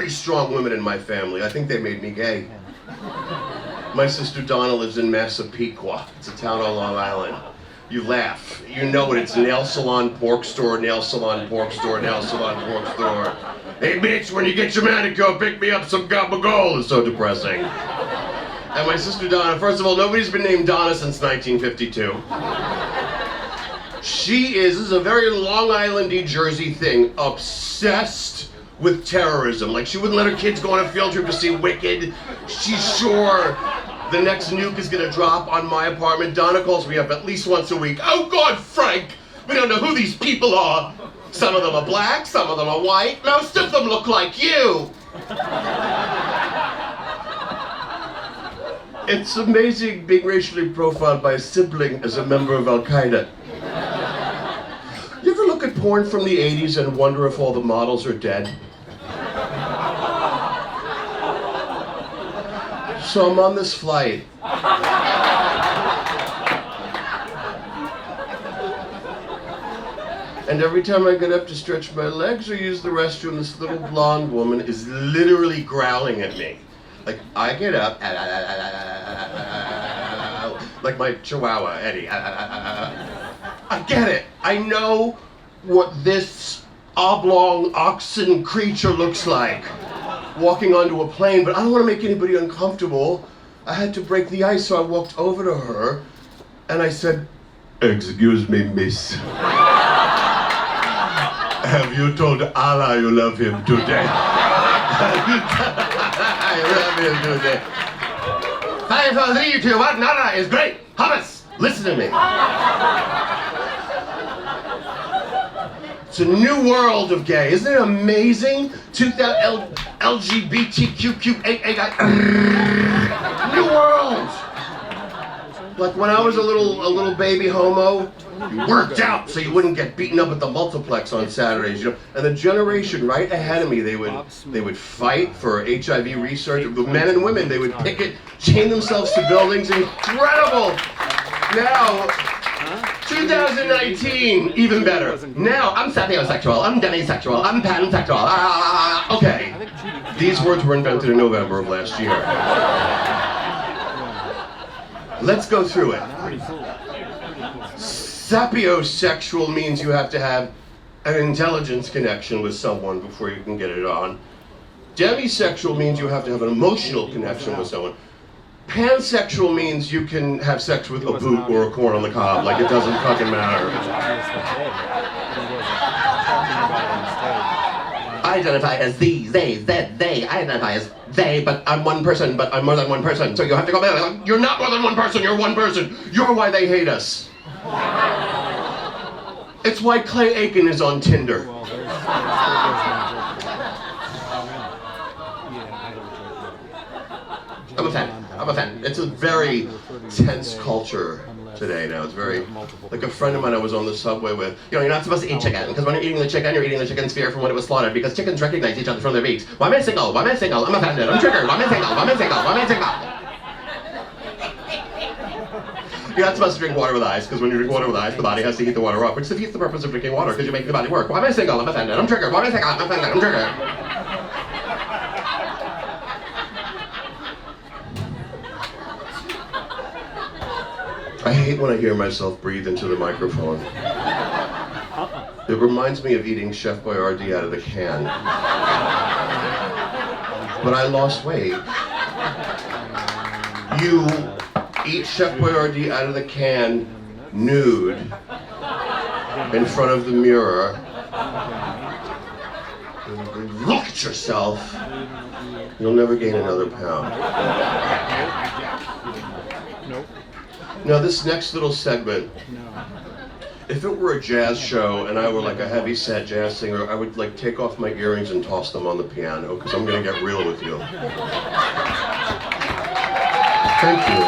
very strong women in my family. I think they made me gay. My sister Donna lives in Massapequa. It's a town on Long Island. You laugh. You know it. It's nail salon, pork store, nail salon, pork store, nail salon, pork store. Hey, bitch, when you get your manicure, pick me up some gabagool. It's so depressing. And my sister Donna, first of all, nobody's been named Donna since 1952. This is a very Long Island-y Jersey thing, obsessed with terrorism. Like, she wouldn't let her kids go on a field trip to see Wicked. She's sure the next nuke is gonna drop on my apartment. Donna calls me up at least once a week. Oh God, Frank, we don't know who these people are. Some of them are black, some of them are white, most of them look like you. It's amazing being racially profiled by a sibling as a member of Al-Qaeda. You ever look at porn from the 80s and wonder if all the models are dead? So I'm on this flight. And every time I get up to stretch my legs or use the restroom, this little blonde woman is literally growling at me. Like, I get up, like my chihuahua, Eddie. I get it. I know what this oblong oxen creature looks like walking onto a plane, but I don't want to make anybody uncomfortable. I had to break the ice, so I walked over to her and I said, "Excuse me, miss. Have you told Allah you love him today?" I love him today. 5, 4, 3, 2, 1, Allah is great. Hummus, listen to me. It's a new world of gay. Isn't it amazing? LGBTQQAAI. New world. Like when I was a little baby homo, you worked out so you wouldn't get beaten up at the multiplex on Saturdays, you know. And the generation right ahead of me, they would fight for HIV research. The men and women, they would picket, chain themselves to buildings. Incredible. Now, 2019, even better. Now, I'm sapiosexual, I'm demisexual, I'm pansexual. Okay. These words were invented in November of last year. Let's go through it. Sapiosexual means you have to have an intelligence connection with someone before you can get it on. Demisexual means you have to have an emotional connection with someone. Pansexual means you can have sex with a boot or a corn on the cob, like it doesn't fucking matter. I identify as thee, they, that, they. I identify as they, but I'm one person, but I'm more than one person. So you have to go back. You're not more than one person, you're one person. You're why they hate us. It's why Clay Aiken is on Tinder. I'm a fan. It's a very tense culture today now. It's very, like a friend of mine I was on the subway with, you know, you're not supposed to eat chicken, because when you're eating the chicken, you're eating the chicken sphere from when it was slaughtered, because chickens recognize each other from their beaks. Why am I single? Why am I single? I'm offended. I'm triggered. Why am I single? Why am I single? Why am I single? You're not supposed to drink water with ice, because when you drink water with ice, the body has to heat the water up, which defeats the purpose of drinking water, because you make the body work. Why am I single? I'm offended. I'm triggered. Why am I single? I'm offended. I'm triggered. I hate when I hear myself breathe into the microphone. It reminds me of eating Chef Boyardee out of the can. But I lost weight. You eat Chef Boyardee out of the can, nude, in front of the mirror. Look at yourself. You'll never gain another pound. Now this next little segment, if it were a jazz show and I were like a heavy-set jazz singer, I would like take off my earrings and toss them on the piano, because I'm gonna get real with you. Thank you.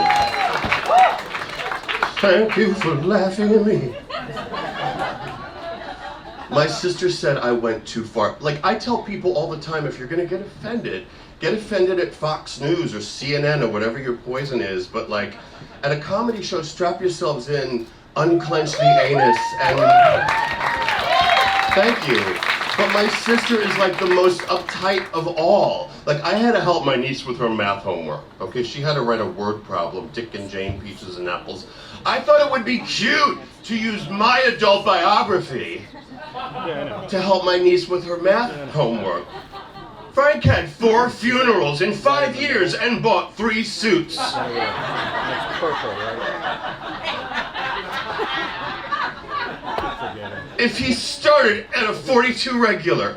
Thank you for laughing at me. My sister said I went too far. Like, I tell people all the time, if you're gonna get offended at Fox News or CNN or whatever your poison is, but like, at a comedy show, strap yourselves in, unclench the anus, and... Thank you. But my sister is like the most uptight of all. Like, I had to help my niece with her math homework. Okay, she had to write a word problem, Dick and Jane, peaches and apples. I thought it would be cute to use my adult biography to help my niece with her math homework. Frank had 4 funerals in 5 years and bought 3 suits. That's purple, right? If he started at a 42 regular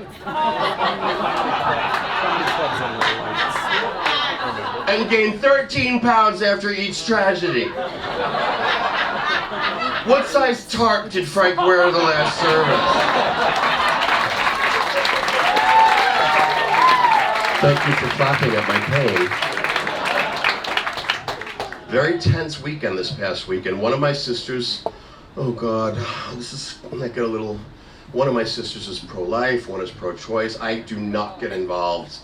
and gained 13 pounds after each tragedy, what size tarp did Frank wear the last service? Thank you for clapping at my pain. Very tense weekend this past weekend. One of my sisters, oh God, one of my sisters is pro-life, one is pro-choice. I do not get involved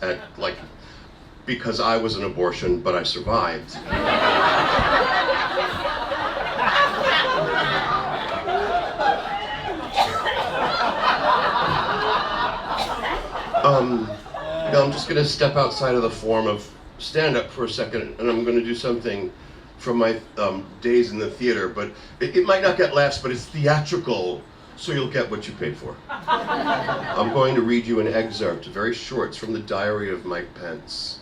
because I was an abortion, but I survived. I'm just gonna step outside of the form of stand-up for a second, and I'm gonna do something from my days in the theater, but it might not get laughs, but it's theatrical, so you'll get what you paid for. I'm going to read you an excerpt, very short. It's from the diary of Mike Pence.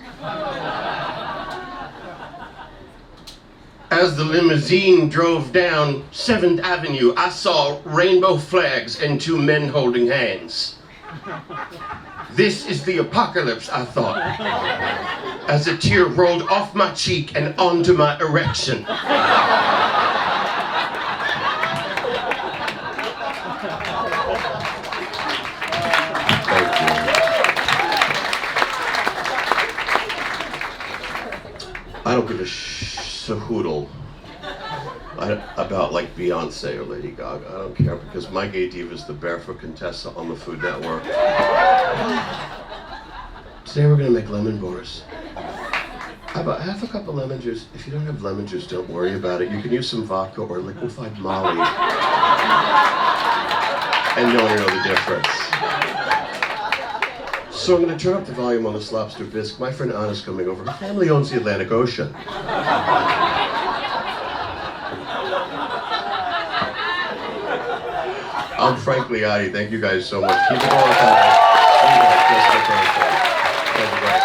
As the limousine drove down 7th Avenue, I saw rainbow flags and 2 men holding hands. This is the apocalypse, I thought, as a tear rolled off my cheek and onto my erection. Thank you. I don't give a shahoodle about like Beyonce or Lady Gaga. I don't care, because my gay diva is the barefoot Contessa on the Food Network. Today we're gonna make lemon bars. How about half a cup of lemon juice? If you don't have lemon juice, don't worry about it. You can use some vodka or liquefied Molly. And no one will know the difference. So I'm gonna turn up the volume on this lobster bisque. My friend Anna's coming over. Her family owns the Atlantic Ocean. I'm Frank Liatti. Thank you guys so much. Keep it going. Thank you guys.